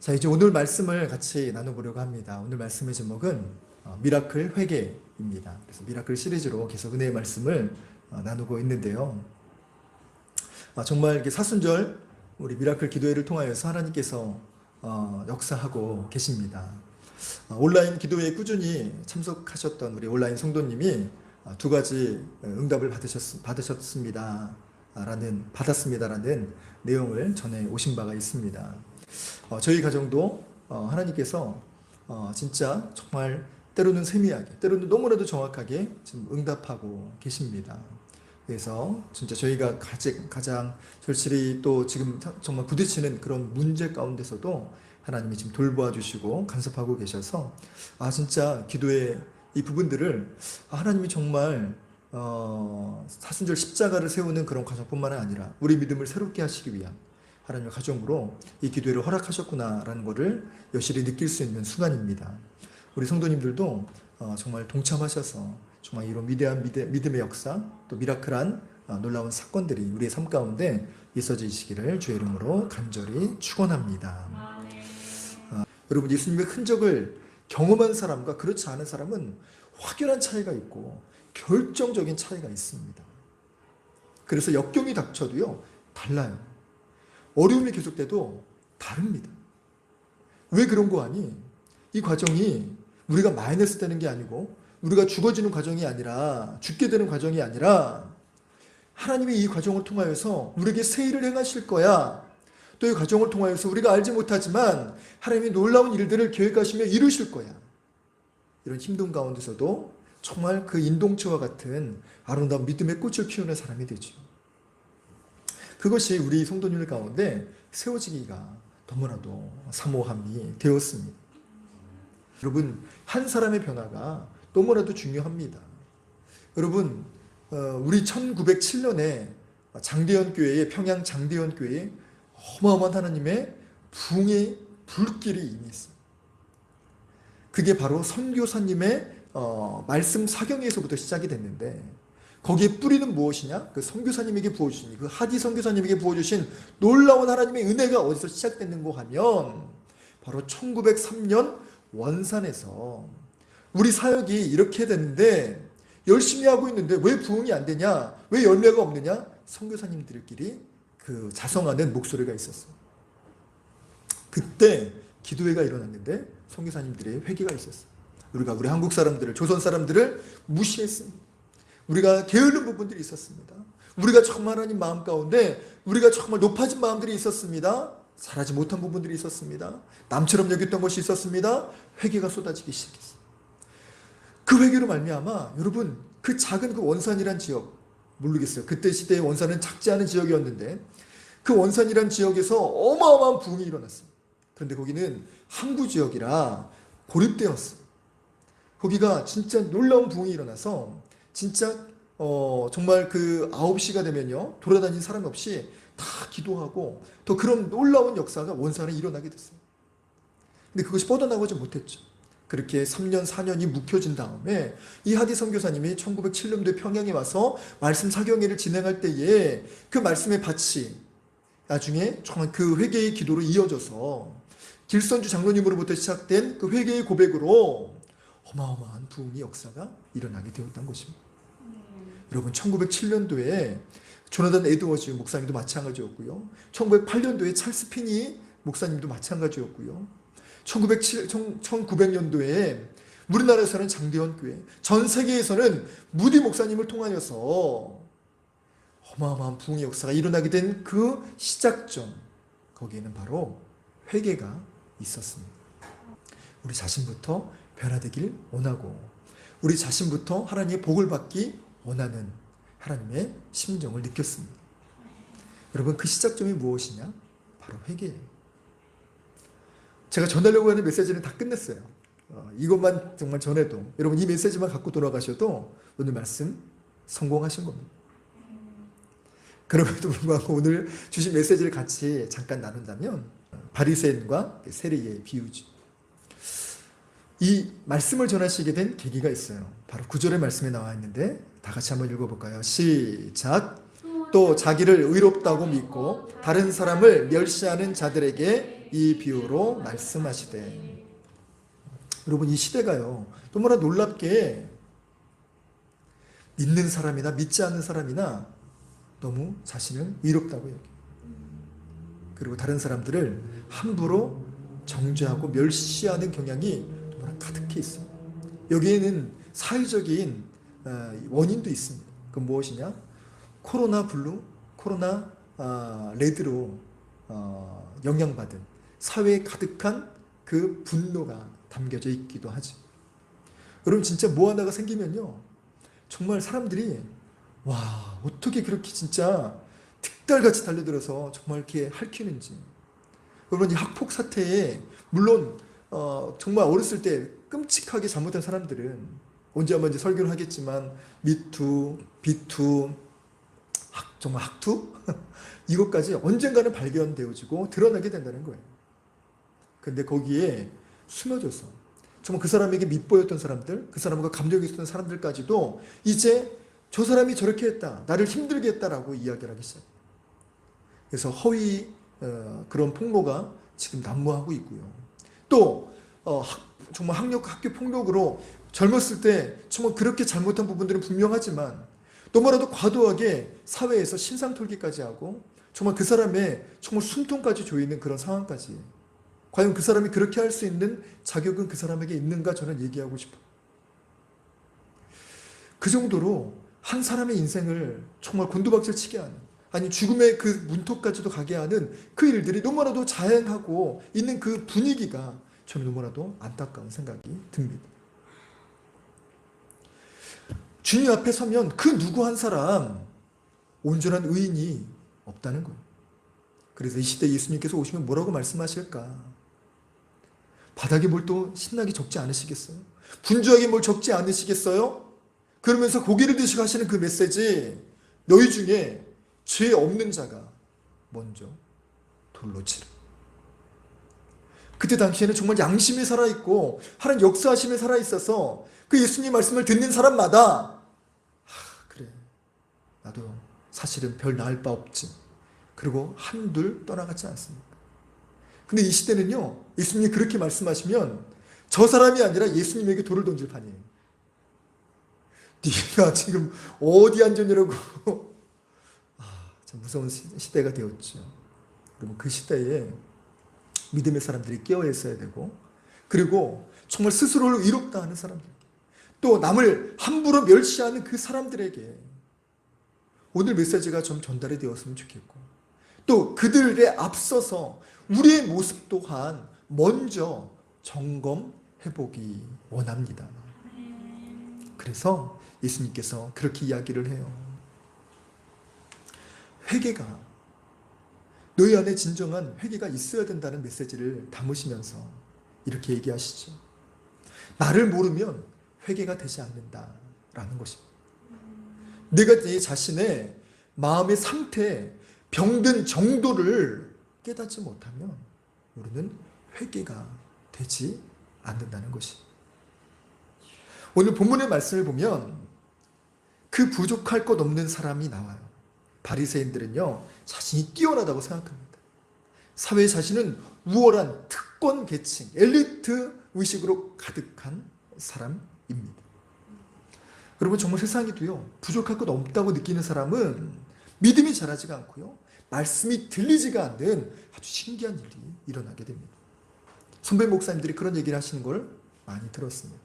자, 이제 오늘 말씀을 같이 나눠보려고 합니다. 오늘 말씀의 제목은 미라클 회개입니다. 그래서 미라클 시리즈로 계속 은혜의 말씀을 나누고 있는데요. 정말 이렇게 사순절 우리 미라클 기도회를 통하여서 하나님께서 역사하고 계십니다. 온라인 기도회에 꾸준히 참석하셨던 우리 온라인 성도님이 두 가지 응답을 받았습니다라는 내용을 전해 오신 바가 있습니다. 저희 가정도 하나님께서 진짜 정말 때로는 세미하게, 때로는 너무나도 정확하게 지금 응답하고 계십니다. 그래서 진짜 저희가 가장 절실히 또 지금 정말 부딪히는 그런 문제 가운데서도 하나님이 지금 돌보아 주시고 간섭하고 계셔서 진짜 기도의 이 부분들을 하나님이 정말 사순절 십자가를 세우는 그런 과정뿐만 아니라 우리 믿음을 새롭게 하시기 위한 하나님의 가정으로 이 기도회를 허락하셨구나라는 것을 여실히 느낄 수 있는 순간입니다. 우리 성도님들도 정말 동참하셔서 정말 이런 위대한 믿음의 역사, 또 미라클한 놀라운 사건들이 우리의 삶 가운데 있어지시기를 주의 이름으로 간절히 축원합니다. 여러분, 예수님의 흔적을 경험한 사람과 그렇지 않은 사람은 확연한 차이가 있고 결정적인 차이가 있습니다. 그래서 역경이 닥쳐도요, 달라요. 어려움이 계속돼도 다릅니다. 왜 그런 거 아니? 이 과정이 우리가 마이너스 되는 게 아니고 우리가 죽어지는 과정이 아니라 죽게 되는 과정이 아니라 하나님이 이 과정을 통하여서 우리에게 새 일을 행하실 거야. 또 이 과정을 통하여서 우리가 알지 못하지만 하나님이 놀라운 일들을 계획하시며 이루실 거야. 이런 힘든 가운데서도 정말 그 인동체와 같은 아름다운 믿음의 꽃을 피우는 사람이 되죠. 그것이 우리 성도님들 가운데 세워지기가 너무나도 사모함이 되었습니다. 여러분, 한 사람의 변화가 너무나도 중요합니다. 여러분, 우리 1907년에 장대현 교회에, 평양 장대현 교회에 어마어마한 하나님의 부흥의 불길이 임했어요. 그게 바로 선교사님의 말씀 사경에서부터 시작이 됐는데, 거기에 뿌리는 무엇이냐? 그 선교사님에게 부어주신, 그 하디 선교사님에게 부어주신 놀라운 하나님의 은혜가 어디서 시작됐는고 하면 바로 1903년 원산에서 우리 사역이 이렇게 됐는데 열심히 하고 있는데 왜 부흥이 안 되냐? 왜 열매가 없느냐? 선교사님들끼리 그 자성하는 목소리가 있었어요. 그때 기도회가 일어났는데 선교사님들의 회개가 있었어요. 우리 한국 사람들을, 조선 사람들을 무시했습니다. 우리가 게으른 부분들이 있었습니다. 우리가 정말 하나님 마음 가운데 우리가 정말 높아진 마음들이 있었습니다. 잘하지 못한 부분들이 있었습니다. 남처럼 여겼던 것이 있었습니다. 회개가 쏟아지기 시작했어요. 그 회개로 말미암아 여러분, 그 작은 그 원산이란 지역, 모르겠어요. 그때 시대의 원산은 작지 않은 지역이었는데 그 원산이란 지역에서 어마어마한 부흥이 일어났어요. 그런데 거기는 항구 지역이라 고립되었어요. 거기가 진짜 놀라운 부흥이 일어나서 진짜 정말 그 9시가 되면요, 돌아다니는 사람 없이 다 기도하고 또 그런 놀라운 역사가 원산에 일어나게 됐어요. 근데 그것이 뻗어나가지 못했죠. 그렇게 3년 4년이 묵혀진 다음에 이 하디 선교사님이 1907년도에 평양에 와서 말씀 사경회를 진행할 때에 그 말씀의 밭이 나중에 정말 그 회개의 기도로 이어져서 길선주 장로님으로부터 시작된 그 회개의 고백으로 어마어마한 부흥의 역사가 일어나게 되었던 것입니다. 여러분, 1907년도에 조나단 에드워즈 목사님도 마찬가지였고요. 1908년도에 찰스 피니 목사님도 마찬가지였고요. 1900년도에 우리나라에서는 장대현 교회, 전 세계에서는 무디 목사님을 통하여서 어마어마한 부흥의 역사가 일어나게 된 그 시작점, 거기에는 바로 회개가 있었습니다. 우리 자신부터 변화되길 원하고 우리 자신부터 하나님의 복을 받기 원하는 하나님의 심정을 느꼈습니다. 여러분, 그 시작점이 무엇이냐? 바로 회개예요. 제가 전하려고 하는 메시지는 다 끝냈어요. 이것만 정말 전해도, 여러분 이 메시지만 갖고 돌아가셔도 오늘 말씀 성공하신 겁니다. 그럼에도 불구하고 오늘 주신 메시지를 같이 잠깐 나눈다면 바리새인과 세리의 비유죠. 이 말씀을 전하시게 된 계기가 있어요. 바로 9절의 말씀에 나와 있는데 다 같이 한번 읽어볼까요? 시작. 또 자기를 의롭다고 믿고 다른 사람을 멸시하는 자들에게 이 비유로 말씀하시되. 여러분, 이 시대가요 너무나 놀랍게 믿는 사람이나 믿지 않는 사람이나 너무 자신을 의롭다고 여겨요. 그리고 다른 사람들을 함부로 정죄하고 멸시하는 경향이 너무나 가득해 있어요. 여기에는 사회적인 원인도 있습니다. 그건 무엇이냐? 코로나 블루, 코로나 레드로 영향받은 사회에 가득한 그 분노가 담겨져 있기도 하죠. 여러분, 진짜 뭐 하나가 생기면요 정말 사람들이 와, 어떻게 그렇게 진짜 득달같이 달려들어서 정말 이렇게 핥히는지. 여러분, 이 학폭 사태에 물론 정말 어렸을 때 끔찍하게 잘못한 사람들은 언제 한번 이제 설교를 하겠지만 미투, 비투, 정말 학투 이것까지 언젠가는 발견되어지고 드러나게 된다는 거예요. 근데 거기에 숨어져서 정말 그 사람에게 밉보였던 사람들, 그 사람과 감정이 있었던 사람들까지도 이제 저 사람이 저렇게 했다, 나를 힘들게 했다라고 이야기를 하기 시작해요. 그래서 허위 그런 폭로가 지금 난무하고 있고요. 또 정말 학교 폭력으로 젊었을 때 정말 그렇게 잘못한 부분들은 분명하지만 너무나도 과도하게 사회에서 신상털기까지 하고 정말 그 사람의 정말 숨통까지 조이는 그런 상황까지. 과연 그 사람이 그렇게 할 수 있는 자격은 그 사람에게 있는가, 저는 얘기하고 싶어요. 그 정도로 한 사람의 인생을 정말 곤두박질 치게 하는, 아니 죽음의 그 문턱까지도 가게 하는 그 일들이 너무나도 자행하고 있는 그 분위기가 저는 너무나도 안타까운 생각이 듭니다. 주님 앞에 서면 그 누구 한 사람 온전한 의인이 없다는 거예요. 그래서 이 시대 예수님께서 오시면 뭐라고 말씀하실까? 바닥에 뭘 또 신나게 적지 않으시겠어요? 분주하게 뭘 적지 않으시겠어요? 그러면서 고개를 드시고 하시는 그 메시지, 너희 중에 죄 없는 자가 먼저 돌로 치라. 그때 당시에는 정말 양심이 살아있고 하나님 역사하심이 살아있어서 그 예수님 말씀을 듣는 사람마다 그래, 나도 사실은 별 나을 바 없지. 그리고 한둘 떠나가지 않습니다. 근데 이 시대는요, 예수님이 그렇게 말씀하시면 저 사람이 아니라 예수님에게 돌을 던질 판이에요. 네가 지금 어디 앉았냐고. 참 무서운 시대가 되었죠. 그러면 그 시대에 믿음의 사람들이 깨어 있어야 되고, 그리고 정말 스스로를 의롭다 하는 사람들, 또 남을 함부로 멸시하는 그 사람들에게 오늘 메시지가 좀 전달이 되었으면 좋겠고, 또 그들에 앞서서 우리의 모습 또한 먼저 점검해보기 원합니다. 그래서 예수님께서 그렇게 이야기를 해요. 회개가, 너희 안에 진정한 회개가 있어야 된다는 메시지를 담으시면서 이렇게 얘기하시죠. 나를 모르면 회개가 되지 않는다라는 것입니다. 내가 내 자신의 마음의 상태, 병든 정도를 깨닫지 못하면 우리는 회개가 되지 않는다는 것입니다. 오늘 본문의 말씀을 보면 그 부족할 것 없는 사람이 나와요. 바리새인들은요, 자신이 뛰어나다고 생각합니다. 사회 자신은 우월한 특권 계층, 엘리트 의식으로 가득한 사람입니다. 여러분, 정말 세상에도요, 부족할 것 없다고 느끼는 사람은 믿음이 자라지가 않고요, 말씀이 들리지가 않는 아주 신기한 일이 일어나게 됩니다. 선배 목사님들이 그런 얘기를 하시는 걸 많이 들었습니다.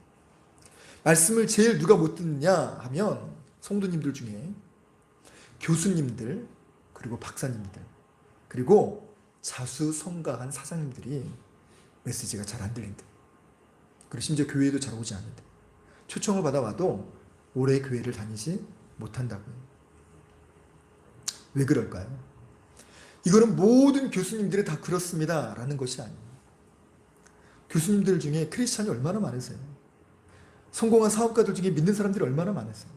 말씀을 제일 누가 못 듣느냐 하면 성도님들 중에 교수님들, 그리고 박사님들, 그리고 자수성가한 사장님들이 메시지가 잘 안 들린다. 그리고 심지어 교회에도 잘 오지 않는다. 초청을 받아와도 오래 교회를 다니지 못한다고요. 왜 그럴까요? 이거는 모든 교수님들이 다 그렇습니다 라는 것이 아니에요. 교수님들 중에 크리스찬이 얼마나 많으세요? 성공한 사업가들 중에 믿는 사람들이 얼마나 많으세요?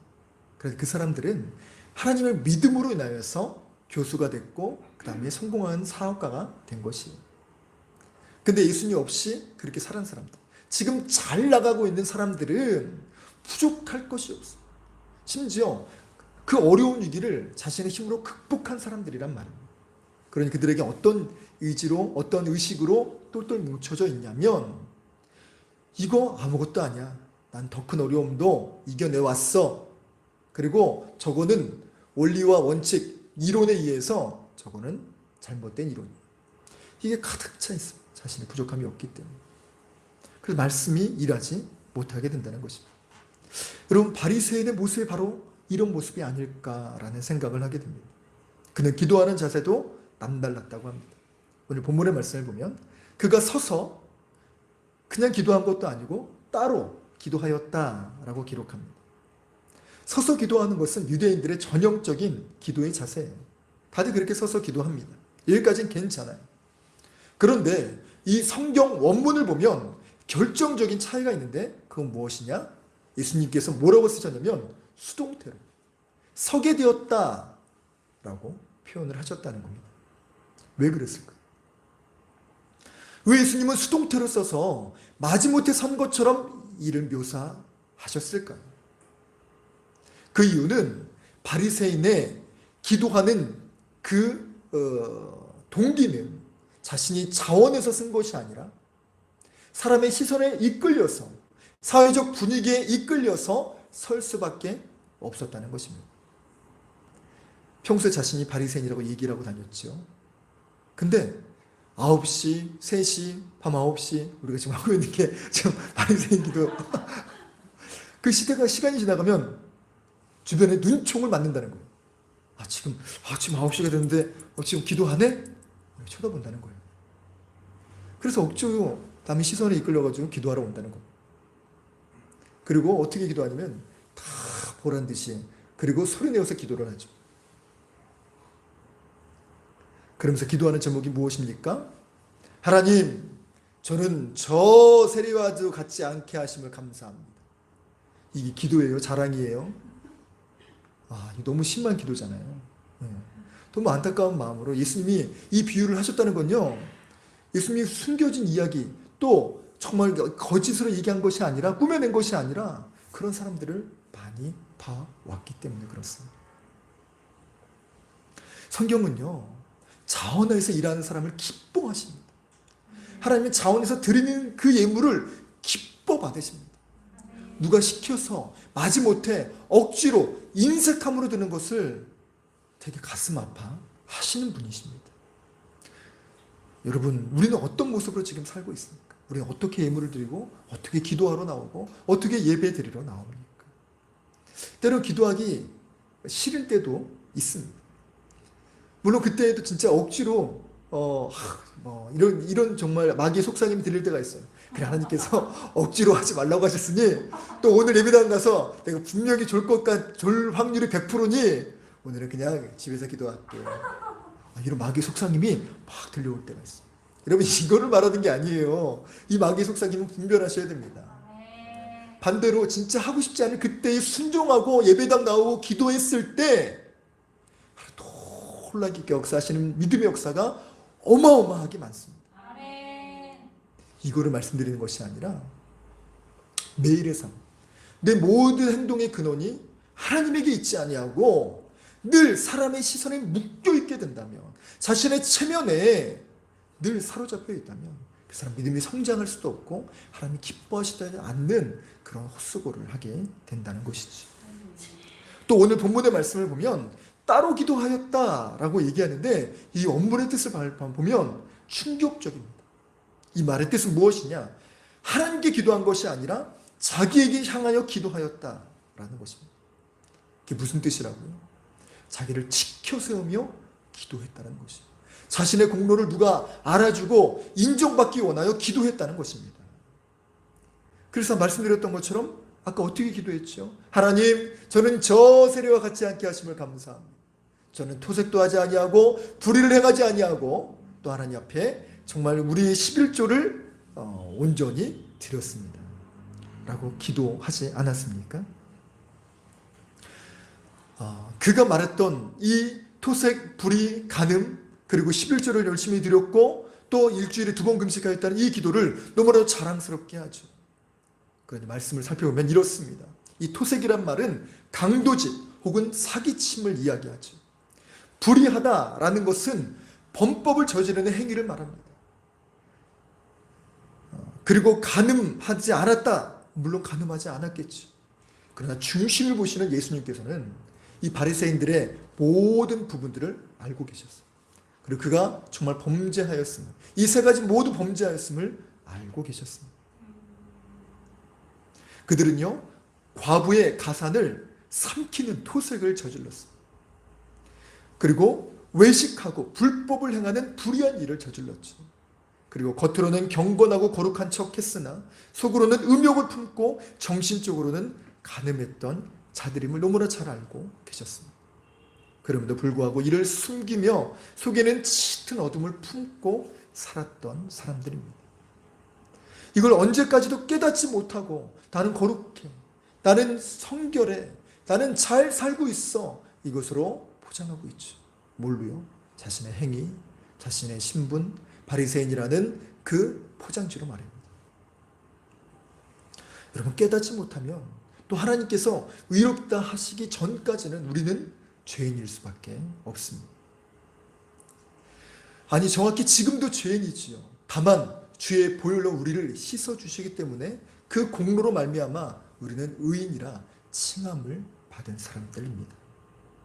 그래서 그 사람들은 하나님의 믿음으로 인하여서 교수가 됐고 그 다음에 성공한 사업가가 된 것이에요. 근데 예수님 없이 그렇게 살은 사람들, 지금 잘 나가고 있는 사람들은 부족할 것이 없어요. 심지어 그 어려운 위기를 자신의 힘으로 극복한 사람들이란 말입니다. 그러니 그들에게 어떤 의지로 어떤 의식으로 똘똘 뭉쳐져 있냐면 이거 아무것도 아니야. 난 더 큰 어려움도 이겨내왔어. 그리고 저거는 원리와 원칙, 이론에 의해서 저거는 잘못된 이론이야. 이게 가득 차 있습니다. 자신의 부족함이 없기 때문에. 그래서 말씀이 일하지 못하게 된다는 것입니다. 여러분, 바리새인의 모습이 바로 이런 모습이 아닐까라는 생각을 하게 됩니다. 그는 기도하는 자세도 남달랐다고 합니다. 오늘 본문의 말씀을 보면 그가 서서 그냥 기도한 것도 아니고 따로 기도하였다라고 기록합니다. 서서 기도하는 것은 유대인들의 전형적인 기도의 자세예요. 다들 그렇게 서서 기도합니다. 여기까지는 괜찮아요. 그런데 이 성경 원문을 보면 결정적인 차이가 있는데 그건 무엇이냐? 예수님께서 뭐라고 쓰셨냐면 수동태로 서게 되었다라고 표현을 하셨다는 겁니다. 왜 그랬을까요? 왜 예수님은 수동태로 써서 마지못해 선 것처럼 이를 묘사하셨을까요? 그 이유는 바리새인의 기도하는 그 동기는 자신이 자원해서 쓴 것이 아니라 사람의 시선에 이끌려서 사회적 분위기에 이끌려서 설 수밖에 없었다는 것입니다. 평소에 자신이 바리새인이라고 얘기를 하고 다녔죠. 근데 9시, 3시, 밤 9시 우리가 지금 하고 있는 게 지금 바리새인 기도. 그 시간이 지나가면 주변에 눈총을 맞는다는 거예요. 지금 9시가 됐는데 지금 기도하네? 쳐다본다는 거예요. 그래서 억지로 남의 시선에 이끌려가지고 기도하러 온다는 거예요. 그리고 어떻게 기도하냐면 다 보란 듯이 그리고 소리내어서 기도를 하죠. 그러면서 기도하는 제목이 무엇입니까? 하나님, 저는 저 세리와도 같지 않게 하심을 감사합니다. 이게 기도예요? 자랑이에요? 이거 너무 심한 기도잖아요. 너무 안타까운 마음으로 예수님이 이 비유를 하셨다는 건요, 예수님이 숨겨진 이야기, 또 정말 거짓으로 얘기한 것이 아니라, 꾸며낸 것이 아니라 그런 사람들을 많이 봐왔기 때문에 그렇습니다. 성경은요, 자원에서 일하는 사람을 기뻐하십니다. 하나님은 자원에서 드리는 그 예물을 기뻐 받으십니다. 누가 시켜서 마지못해 억지로 인색함으로 드는 것을 되게 가슴 아파 하시는 분이십니다. 여러분, 우리는 어떤 모습으로 지금 살고 있습니까? 우리는 어떻게 예물을 드리고 어떻게 기도하러 나오고 어떻게 예배 드리러 나옵니까? 때로 기도하기 싫을 때도 있습니다. 물론 그때에도 진짜 억지로 이런 정말 마귀의 속삭임이 들릴 때가 있어요. 그래, 하나님께서 억지로 하지 말라고 하셨으니 또 오늘 예배당 가서 내가 분명히 졸 확률이 100%니 오늘은 그냥 집에서 기도할게. 이런 마귀의 속삭임이 막 들려올 때가 있어요. 여러분, 이거를 말하는 게 아니에요. 이 마귀의 속삭임은 분별하셔야 됩니다. 반대로 진짜 하고 싶지 않은 그때에 순종하고 예배당 나오고 기도했을 때 놀라게 역사하시는 믿음의 역사가 어마어마하게 많습니다. 이거를 말씀드리는 것이 아니라 매일의 삶, 내 모든 행동의 근원이 하나님에게 있지 아니하고 늘 사람의 시선에 묶여있게 된다면, 자신의 체면에 늘 사로잡혀 있다면 그 사람 믿음이 성장할 수도 없고 하나님이 기뻐하시지 않는 그런 헛수고를 하게 된다는 것이지. 또 오늘 본문의 말씀을 보면 따로 기도하였다라고 얘기하는데 이 원문의 뜻을 보면 충격적입니다. 이 말의 뜻은 무엇이냐? 하나님께 기도한 것이 아니라 자기에게 향하여 기도하였다라는 것입니다. 그게 무슨 뜻이라고요? 자기를 치켜 세우며 기도했다는 것입니다. 자신의 공로를 누가 알아주고 인정받기 원하여 기도했다는 것입니다. 그래서 말씀드렸던 것처럼 아까 어떻게 기도했죠? 하나님, 저는 저 세리와 같지 않게 하심을 감사합니다. 저는 토색도 하지 아니하고 불의를 행하지 아니하고 또 하나님 앞에 정말 우리의 11조를 온전히 드렸습니다. 라고 기도하지 않았습니까? 그가 말했던 이 토색, 불의, 간음, 그리고 11조를 열심히 드렸고 또 일주일에 2번 금식하였다는 이 기도를 너무나도 자랑스럽게 하죠. 그런데 말씀을 살펴보면 이렇습니다. 이 토색이란 말은 강도짓 혹은 사기침을 이야기하죠. 불의하다라는 것은 범법을 저지르는 행위를 말합니다. 그리고 간음하지 않았다. 물론 간음하지 않았겠지. 그러나 중심을 보시는 예수님께서는 이 바리새인들의 모든 부분들을 알고 계셨어요. 그리고 그가 정말 범죄하였음을, 이 세 가지 모두 범죄하였음을 알고 계셨습니다. 그들은요, 과부의 가산을 삼키는 토색을 저질렀습니다. 그리고 외식하고 불법을 행하는 불의한 일을 저질렀죠. 그리고 겉으로는 경건하고 거룩한 척 했으나 속으로는 음욕을 품고 정신적으로는 간음했던 자들임을 너무나 잘 알고 계셨습니다. 그럼에도 불구하고 이를 숨기며 속에는 짙은 어둠을 품고 살았던 사람들입니다. 이걸 언제까지도 깨닫지 못하고 나는 거룩해, 나는 성결해, 나는 잘 살고 있어, 이것으로 포장하고 있죠. 뭘로요? 자신의 행위, 자신의 신분, 바리새인이라는 그 포장지로 말입니다. 여러분, 깨닫지 못하면 또 하나님께서 의롭다 하시기 전까지는 우리는 죄인일 수밖에 없습니다. 아니, 정확히 지금도 죄인이지요. 다만 주의 보혈로 우리를 씻어주시기 때문에 그 공로로 말미암아 우리는 의인이라 칭함을 받은 사람들입니다.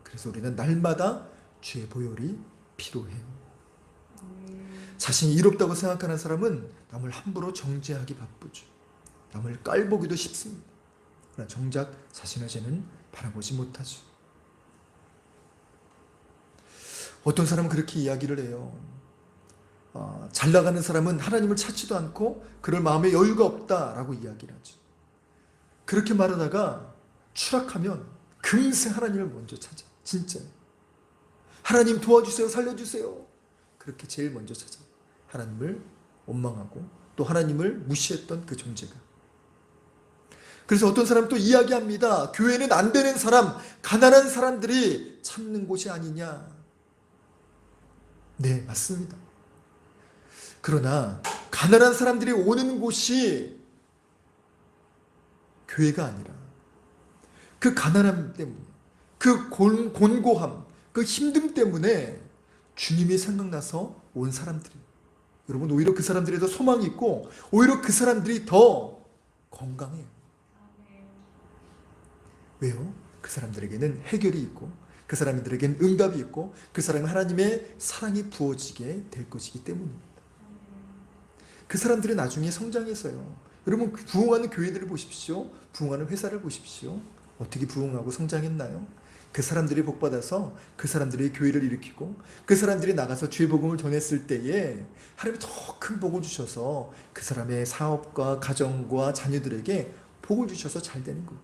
그래서 우리는 날마다 주의 보혈이 필요해요. 자신이 이롭다고 생각하는 사람은 남을 함부로 정죄하기 바쁘죠. 남을 깔보기도 쉽습니다. 그러나 정작 자신의 죄는 바라보지 못하죠. 어떤 사람은 그렇게 이야기를 해요. 잘 나가는 사람은 하나님을 찾지도 않고 그럴 마음에 여유가 없다라고 이야기를 하죠. 그렇게 말하다가 추락하면 금세 하나님을 먼저 찾아. 진짜. 하나님 도와주세요, 살려주세요. 그렇게 제일 먼저 찾아. 하나님을 원망하고 또 하나님을 무시했던 그 존재가. 그래서 어떤 사람은 또 이야기합니다. 교회는 안 되는 사람, 가난한 사람들이 찾는 곳이 아니냐. 네, 맞습니다. 그러나 가난한 사람들이 오는 곳이 교회가 아니라 그 가난함 때문에, 그 곤고함, 그 힘듦 때문에 주님이 생각나서 온 사람들이, 여러분, 오히려 그 사람들이 더 소망이 있고 오히려 그 사람들이 더 건강해요. 왜요? 그 사람들에게는 해결이 있고 그 사람들에게는 응답이 있고 그 사람은 하나님의 사랑이 부어지게 될 것이기 때문입니다. 그 사람들이 나중에 성장해서요. 여러분, 부흥하는 교회들을 보십시오. 부흥하는 회사를 보십시오. 어떻게 부흥하고 성장했나요? 그 사람들이 복받아서 그 사람들이 교회를 일으키고 그 사람들이 나가서 주의 복음을 전했을 때에 하나님이 더 큰 복을 주셔서 그 사람의 사업과 가정과 자녀들에게 복을 주셔서 잘 되는 거예요.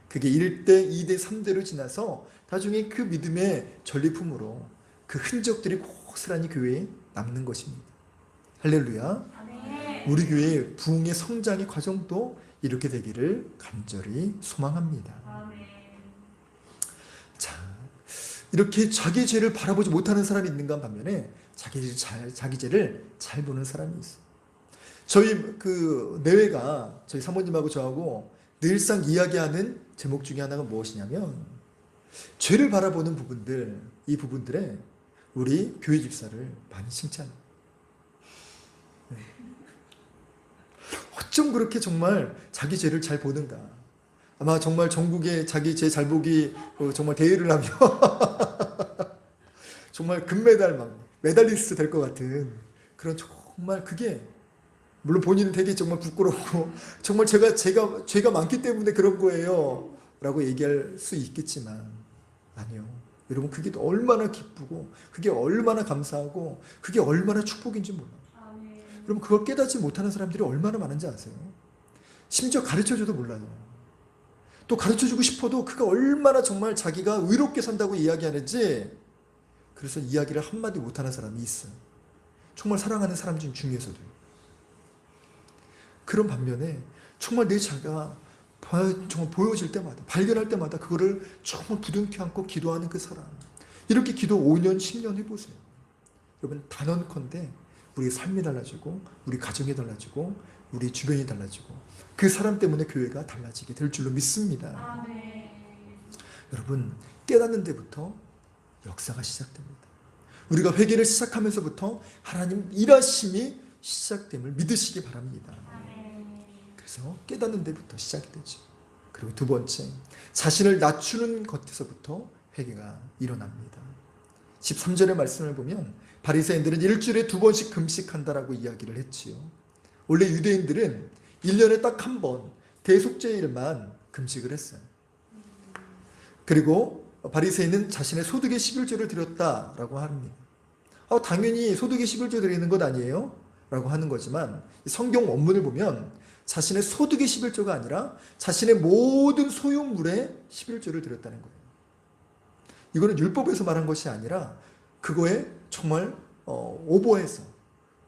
그게 1대, 2대, 3대로 지나서 나중에 그 믿음의 전리품으로 그 흔적들이 고스란히 교회에 남는 것입니다. 할렐루야. 우리 교회의 부흥의 성장의 과정도 이렇게 되기를 간절히 소망합니다. 자, 이렇게 자기 죄를 바라보지 못하는 사람이 있는가 반면에 자기 죄를 잘 보는 사람이 있어요. 저희 그 내외가 저희 사모님하고 저하고 늘상 이야기하는 제목 중에 하나가 무엇이냐면 죄를 바라보는 부분들, 이 부분들에 우리 교회 집사를 많이 칭찬해요. 어쩜 그렇게 정말 자기 죄를 잘 보는가. 아마 정말 전국에 자기 죄 잘 보기 정말 대회를 하면 정말 금메달 메달리스트 될 것 같은 그런, 정말 그게, 물론 본인은 되게 정말 부끄럽고 정말 죄가 많기 때문에 그런 거예요 라고 얘기할 수 있겠지만 아니요. 여러분, 그게 얼마나 기쁘고 그게 얼마나 감사하고 그게 얼마나 축복인지 몰라요. 여러분, 그걸 깨닫지 못하는 사람들이 얼마나 많은지 아세요? 심지어 가르쳐줘도 몰라요. 또 가르쳐주고 싶어도 그가 얼마나 정말 자기가 의롭게 산다고 이야기하는지, 그래서 이야기를 한마디 못하는 사람이 있어요. 정말 사랑하는 사람 중에서도. 그런 반면에 정말 내 자가 정말 보여질 때마다, 발견할 때마다 그거를 정말 부둥켜 안고 기도하는 그 사람, 이렇게 기도 5년 10년 해보세요. 여러분, 단언컨대 우리의 삶이 달라지고 우리 가정이 달라지고 우리 주변이 달라지고 그 사람 때문에 교회가 달라지게 될 줄로 믿습니다. 여러분, 깨닫는 데부터 역사가 시작됩니다. 우리가 회개를 시작하면서부터 하나님 일하심이 시작됨을 믿으시기 바랍니다. 그래서 깨닫는 데부터 시작이 되죠. 그리고 두 번째, 자신을 낮추는 것에서부터 회개가 일어납니다. 13절의 말씀을 보면 바리새인들은 일주일에 2번씩 금식한다라고 이야기를 했지요. 원래 유대인들은 1년에 딱 한 번 대속죄일만 금식을 했어요. 그리고 바리새인은 자신의 소득의 11조를 드렸다라고 합니다. 당연히 소득의 11조 드리는 것 아니에요? 라고 하는 거지만 성경 원문을 보면 자신의 소득의 11조가 아니라 자신의 모든 소유물의 11조를 드렸다는 거예요. 이거는 율법에서 말한 것이 아니라 그거에 정말 오버해서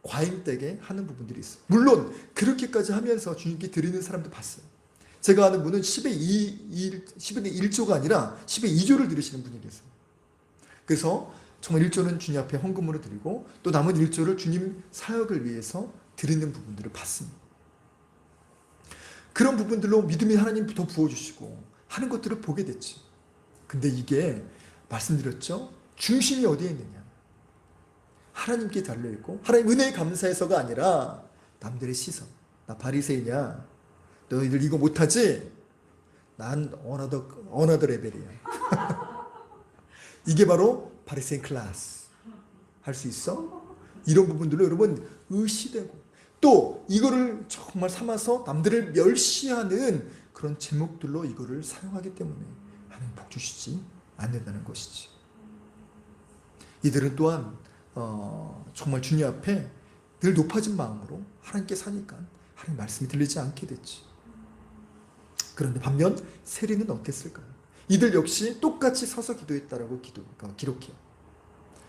과잉되게 하는 부분들이 있어요. 물론 그렇게까지 하면서 주님께 드리는 사람도 봤어요. 제가 아는 분은 10의 1조가 아니라 10의 2조를 드리시는 분이 계세요. 그래서 정말 1조는 주님 앞에 헌금으로 드리고 또 남은 1조를 주님 사역을 위해서 드리는 부분들을 봤습니다. 그런 부분들로 믿음이 하나님 더 부어주시고 하는 것들을 보게 됐죠. 근데 이게 말씀드렸죠? 중심이 어디에 있느냐? 하나님께 달려있고 하나님 은혜에 감사해서가 아니라 남들의 시선. 나 바리새이냐? 너희들 이거 못하지? 난 어나더 레벨이야. 이게 바로 바리새인 클래스. 할 수 있어? 이런 부분들로 여러분 의시되고 또 이거를 정말 삼아서 남들을 멸시하는 그런 제목들로 이거를 사용하기 때문에 하나님 복 주시지 않는다는 것이지. 이들은 또한 정말 주님 앞에 늘 높아진 마음으로 하나님께 사니까 하나님 말씀이 들리지 않게 됐지. 그런데 반면 세리는 어땠을까요? 이들 역시 똑같이 서서 기도했다라고 기록해요.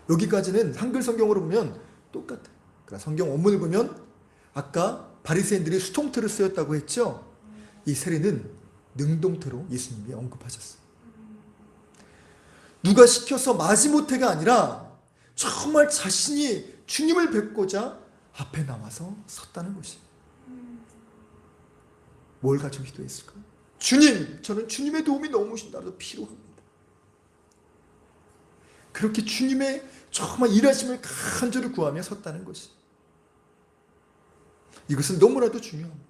여기까지는 한글 성경으로 보면 똑같아요. 그러나 성경 원문을 보면 아까 바리새인들이 수동태를 쓰였다고 했죠? 이 세리는 능동태로 예수님이 언급하셨어요. 누가 시켜서 마지못해가 아니라 정말 자신이 주님을 뵙고자 앞에 나와서 섰다는 것이에요. 뭘 가지고 기도했을까요? 주님, 저는 주님의 도움이 너무 나도 필요합니다. 그렇게 주님의 정말 일하심을 간절히 구하며 섰다는 것이에요. 이것은 너무나도 중요합니다.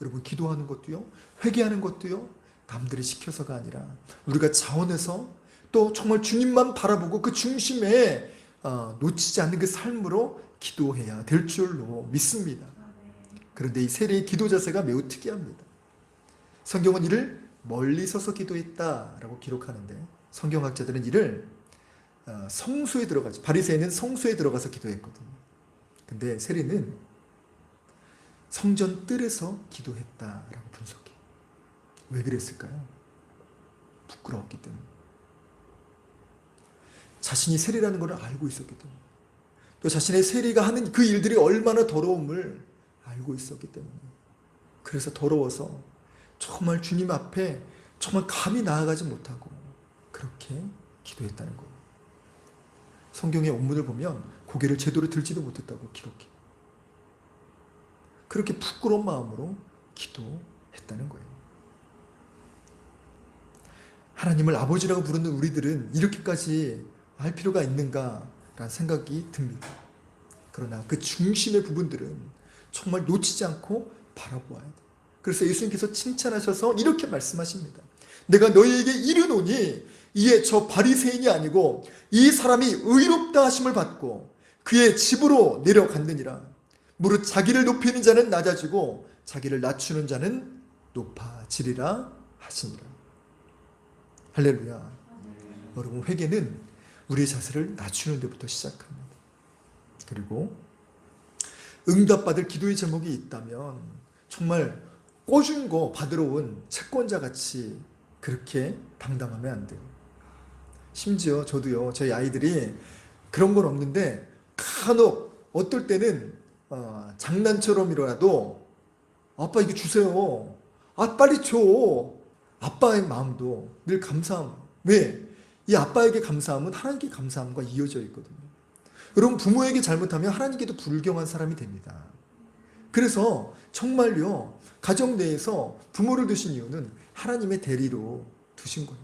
여러분 기도하는 것도요, 회개하는 것도요, 남들이 시켜서가 아니라 우리가 자원해서 또 정말 주님만 바라보고 그 중심에 놓치지 않는 그 삶으로 기도해야 될 줄로 믿습니다. 그런데 이 세례의 기도 자세가 매우 특이합니다. 성경은 이를 멀리 서서 기도했다라고 기록하는데 성경학자들은 이를 성소에 들어가서, 바리새인은 성소에 들어가서 기도했거든요. 근데 세리는 성전 뜰에서 기도했다라고 분석해요. 왜 그랬을까요? 부끄러웠기 때문에. 자신이 세리라는 것을 알고 있었기 때문에. 또 자신의 세리가 하는 그 일들이 얼마나 더러움을 알고 있었기 때문에. 그래서 더러워서 정말 주님 앞에 정말 감히 나아가지 못하고 그렇게 기도했다는 거예요. 성경의 원문을 보면 고개를 제대로 들지도 못했다고 기록해요. 그렇게 부끄러운 마음으로 기도했다는 거예요. 하나님을 아버지라고 부르는 우리들은 이렇게까지 할 필요가 있는가라는 생각이 듭니다. 그러나 그 중심의 부분들은 정말 놓치지 않고 바라보아야 돼요. 그래서 예수님께서 칭찬하셔서 이렇게 말씀하십니다. 내가 너희에게 이르노니 이에 저 바리새인이 아니고 이 사람이 의롭다 하심을 받고 그의 집으로 내려갔느니라. 무릇 자기를 높이는 자는 낮아지고 자기를 낮추는 자는 높아지리라 하시니라. 할렐루야. 여러분 회개는 우리의 자세를 낮추는 데부터 시작합니다. 그리고 응답받을 기도의 제목이 있다면 정말 꿔준 거 받으러 온 채권자같이 그렇게 당당하면 안 돼요. 심지어 저도요, 저희 아이들이 그런 건 없는데 간혹 어떨 때는 장난처럼이라도 아빠 이거 주세요. 빨리 줘. 아빠의 마음도 늘 감사함. 왜? 이 아빠에게 감사함은 하나님께 감사함과 이어져 있거든요. 여러분 부모에게 잘못하면 하나님께도 불경한 사람이 됩니다. 그래서 정말요 가정 내에서 부모를 두신 이유는 하나님의 대리로 두신 거예요.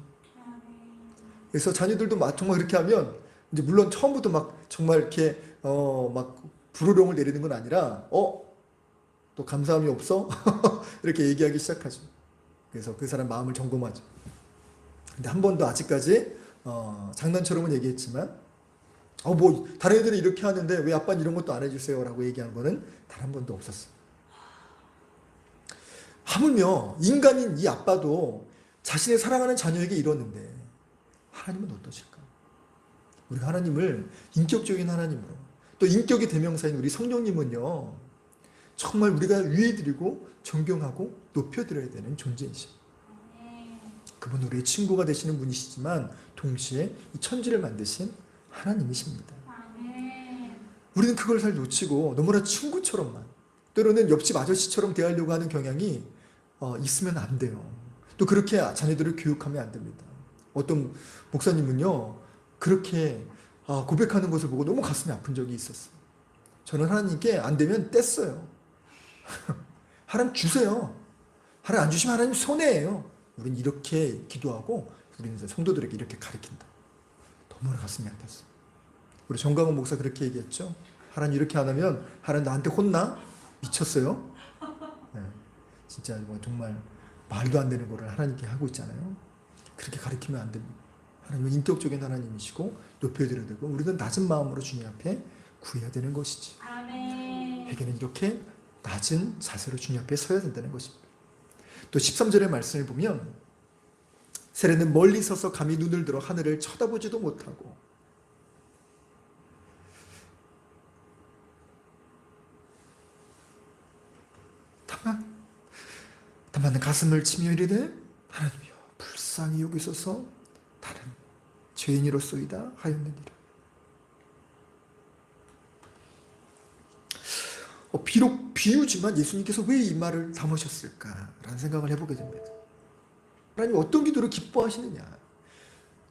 그래서 자녀들도 정말 그렇게 하면 이제 물론 처음부터 막 정말 이렇게 막 불호령을 내리는 건 아니라 또 감사함이 없어? 이렇게 얘기하기 시작하죠. 그래서 그 사람 마음을 점검하죠. 근데 한 번도 아직까지 장난처럼은 얘기했지만 뭐 다른 애들은 이렇게 하는데 왜 아빠는 이런 것도 안 해주세요? 라고 얘기한 거는 단 한 번도 없었어요. 하물며 인간인 이 아빠도 자신의 사랑하는 자녀에게 이러는데 하나님은 어떠실까? 우리가 하나님을 인격적인 하나님으로, 또 인격의 대명사인 우리 성령님은요, 정말 우리가 위해드리고 존경하고 높여드려야 되는 존재이죠. 그분은 우리의 친구가 되시는 분이시지만 동시에 이 천지를 만드신 하나님이십니다. 우리는 그걸 잘 놓치고 너무나 친구처럼만, 때로는 옆집 아저씨처럼 대하려고 하는 경향이 있으면 안 돼요. 또 그렇게 자녀들을 교육하면 안 됩니다. 어떤 목사님은요, 그렇게 고백하는 것을 보고 너무 가슴이 아픈 적이 있었어요. 저는 하나님께 안 되면 뗐어요. 하나님 주세요. 하나님 안 주시면 하나님 손해예요. 우린 이렇게 기도하고 우리는 성도들에게 이렇게 가르친다. 너무나 가슴이 아팠어요. 우리 정강훈 목사 그렇게 얘기했죠. 하나님 이렇게 안 하면 하나님 나한테 혼나? 미쳤어요? 네. 진짜 뭐 정말 말도 안 되는 거를 하나님께 하고 있잖아요. 그렇게 가르치면 안 됩니다. 하나님은 인격적인 하나님이시고 높여드려야 되고 우리는 낮은 마음으로 주님 앞에 구해야 되는 것이지. 아멘. 회개는 이렇게 낮은 자세로 주님 앞에 서야 된다는 것입니다. 또 13절의 말씀을 보면 세례는 멀리 서서 감히 눈을 들어 하늘을 쳐다보지도 못하고 다만 가슴을 치며 이르되 하나님이여 불쌍히 여기소서 나는 죄인이로소이다 하였느니라. 비록 비유지만 예수님께서 왜 이 말을 담으셨을까라는 생각을 해보게 됩니다. 하나님 어떤 기도를 기뻐하시느냐.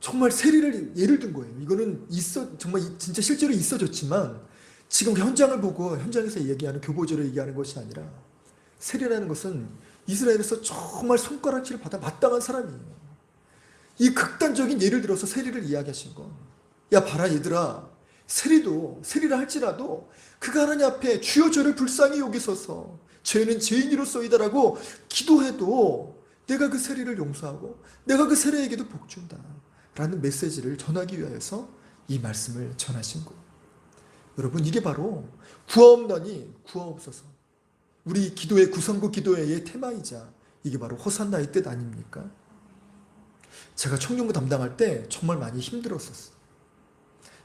정말 세리를 예를 든 거예요. 이거는 정말 진짜 실제로 있어졌지만 지금 현장을 보고 현장에서 얘기하는 교보제로 얘기하는 것이 아니라 세리라는 것은 이스라엘에서 정말 손가락질을 받아 마땅한 사람이에요. 이 극단적인 예를 들어서 세리를 이야기하신 건, 야 봐라 얘들아, 세리라 할지라도 그가 하나님 앞에 주여 저를 불쌍히 여기소서 죄는 죄인이로소이다라고 기도해도 내가 그 세리를 용서하고 내가 그 세리에게도 복 준다 라는 메시지를 전하기 위하여서 이 말씀을 전하신 거예요. 여러분 이게 바로 구하옵나니 구하옵소서, 우리 기도의 구성구 기도회의 테마이자 이게 바로 호산나의 뜻 아닙니까? 제가 청년부 담당할 때 정말 많이 힘들었었어요.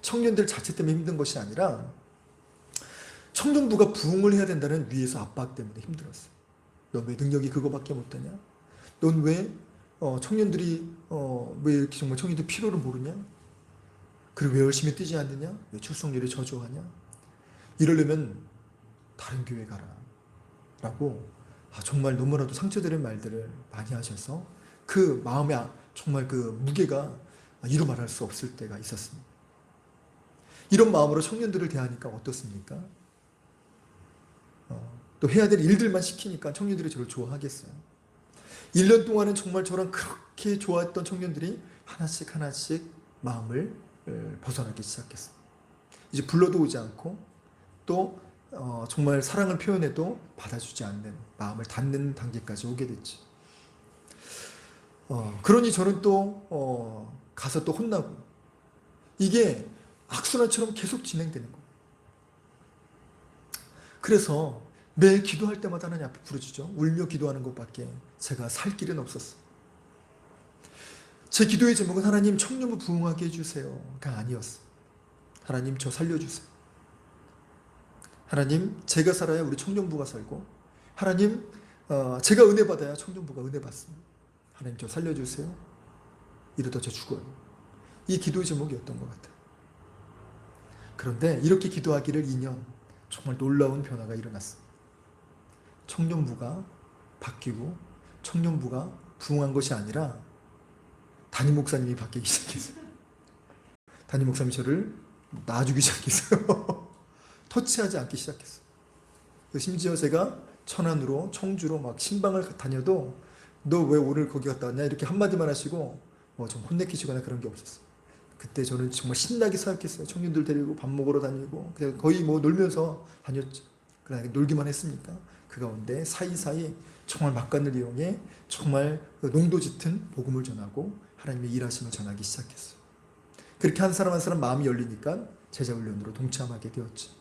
청년들 자체 때문에 힘든 것이 아니라 청년부가 부흥을 해야 된다는 위에서 압박 때문에 힘들었어요. 넌 왜 능력이 그거밖에 못하냐? 넌 왜 청년들이 왜 이렇게 정말 청년들 필요를 모르냐? 그리고 왜 열심히 뛰지 않느냐? 왜 출석률이 저조하냐? 이러려면 다른 교회 가라 라고 정말 너무나도 상처되는 말들을 많이 하셔서 그 마음에 정말 그 무게가 이루 말할 수 없을 때가 있었습니다. 이런 마음으로 청년들을 대하니까 어떻습니까? 또 해야 될 일들만 시키니까 청년들이 저를 좋아하겠어요. 1년 동안은 정말 저랑 그렇게 좋아했던 청년들이 하나씩 마음을 벗어나기 시작했어요. 이제 불러도 오지 않고 또 정말 사랑을 표현해도 받아주지 않는, 마음을 닫는 단계까지 오게 됐지. 그러니 저는 또 가서 또 혼나고 이게 악순환처럼 계속 진행되는 거예요. 그래서 매일 기도할 때마다 하나님 앞에 부르짖어 울며 기도하는 것밖에 제가 살 길은 없었어요. 제 기도의 제목은 하나님 청년부 부흥하게 해주세요가 아니었어요. 하나님 저 살려주세요. 하나님 제가 살아야 우리 청년부가 살고, 하나님 제가 은혜 받아야 청년부가 은혜 받습니다. 하나님 저 살려주세요. 이러다 저 죽어요. 이 기도의 제목이었던 것 같아요. 그런데 이렇게 기도하기를 2년 정말 놀라운 변화가 일어났습니다. 청년부가 바뀌고 청년부가 부흥한 것이 아니라 담임 목사님이 바뀌기 시작했어요. 담임 목사님이 저를 놔주기 시작했어요. 터치하지 않기 시작했어요. 심지어 제가 천안으로 청주로 막 신방을 다녀도 너 왜 오늘 거기 갔다 왔냐 이렇게 한마디만 하시고 좀 혼내키시거나 그런 게 없었어요. 그때 저는 정말 신나게 사역했어요. 청년들 데리고 밥 먹으러 다니고 그냥 거의 뭐 놀면서 다녔죠. 그러나 놀기만 했습니까? 그 가운데 사이사이 정말 막간을 이용해 정말 농도 짙은 복음을 전하고 하나님의 일하심을 전하기 시작했어요. 그렇게 한 사람 한 사람 마음이 열리니까 제자훈련으로 동참하게 되었죠.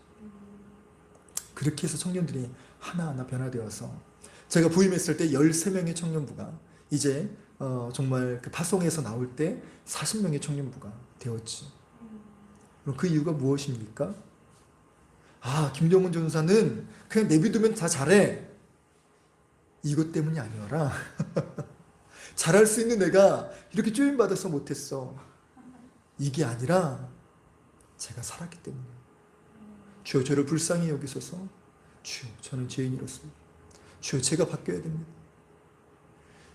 그렇게 해서 청년들이 하나하나 변화되어서 제가 부임했을 때 13명의 청년부가 이제 정말 그 파송에서 나올 때 40명의 청년부가 되었지. 그럼 그 이유가 무엇입니까? 김정은 전사는 그냥 내비두면 다 잘해. 이것 때문이 아니어라. 잘할 수 있는 내가 이렇게 쪼임받아서 못했어. 이게 아니라 제가 살았기 때문에. 주여 저를 불쌍히 여기소서. 주여 저는 죄인이로서. 주여 제가 바뀌어야 됩니다.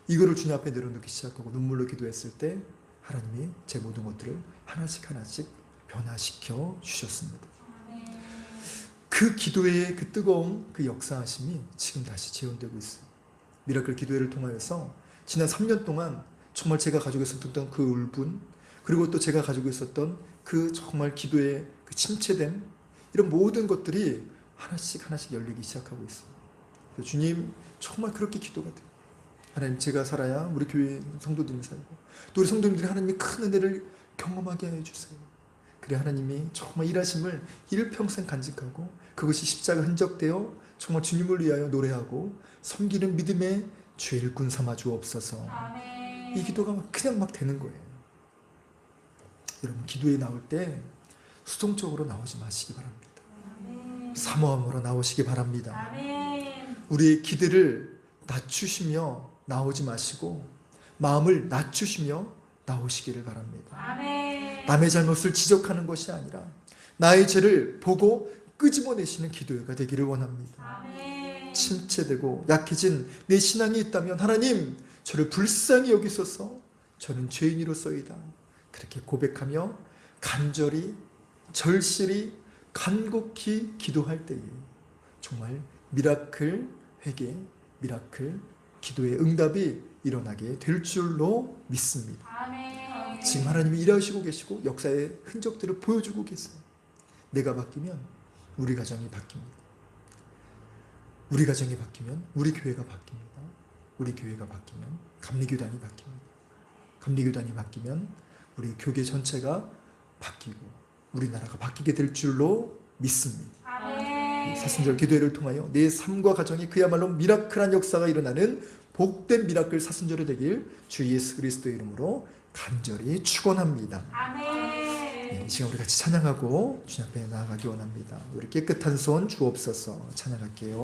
이거를 주님 앞에 내려놓기 시작하고 눈물로 기도했을 때 하나님이 제 모든 것들을 하나씩 변화시켜 주셨습니다. 그 기도의 그 뜨거운 그 역사하심이 지금 다시 재현되고 있어요. 미라클 기도회를 통하여서 지난 3년 동안 정말 제가 가지고 있었던 그 울분, 그리고 또 제가 가지고 있었던 그 정말 기도의 그 침체됨, 이런 모든 것들이 하나씩 열리기 시작하고 있어요. 주님 정말 그렇게 기도가 돼요. 하나님 제가 살아야 우리 교회 성도들이 살고 또 우리 성도님들이 하나님의 큰 은혜를 경험하게 해주세요. 그래 하나님이 정말 일하심을 일평생 간직하고 그것이 십자가 흔적되어 정말 주님을 위하여 노래하고 섬기는 믿음의 주의 일꾼 삼아 주옵소서. 아멘. 이 기도가 그냥 막 되는 거예요. 여러분 기도에 나올 때 수동적으로 나오지 마시기 바랍니다. 아멘. 사모함으로 나오시기 바랍니다. 아멘. 우리의 기대를 낮추시며 나오지 마시고 마음을 낮추시며 나오시기를 바랍니다. 아멘. 남의 잘못을 지적하는 것이 아니라 나의 죄를 보고 끄집어내시는 기도회가 되기를 원합니다. 아멘. 침체되고 약해진 내 신앙이 있다면 하나님 저를 불쌍히 여기소서. 저는 죄인이로서이다. 그렇게 고백하며 간절히 절실히 간곡히 기도할 때에 정말 미라클 회개, 미라클 기도의 응답이 일어나게 될 줄로 믿습니다. 아멘. 지금 하나님이 일하시고 계시고 역사의 흔적들을 보여주고 계세요. 내가 바뀌면 우리 가정이 바뀝니다. 우리 가정이 바뀌면 우리 교회가 바뀝니다. 우리 교회가 바뀌면 감리교단이 바뀝니다. 감리교단이 바뀌면 우리 교계 전체가 바뀌고 우리나라가 바뀌게 될 줄로 믿습니다. 아멘. 사순절 기도회를 통하여 내 삶과 가정이 그야말로 미라클한 역사가 일어나는 복된 미라클 사순절이 되길 주 예수 그리스도의 이름으로 간절히 축원합니다. 아멘. 이 시간 우리 같이 찬양하고 주님 앞에 나아가기 원합니다. 우리 깨끗한 손 주옵소서. 찬양할게요.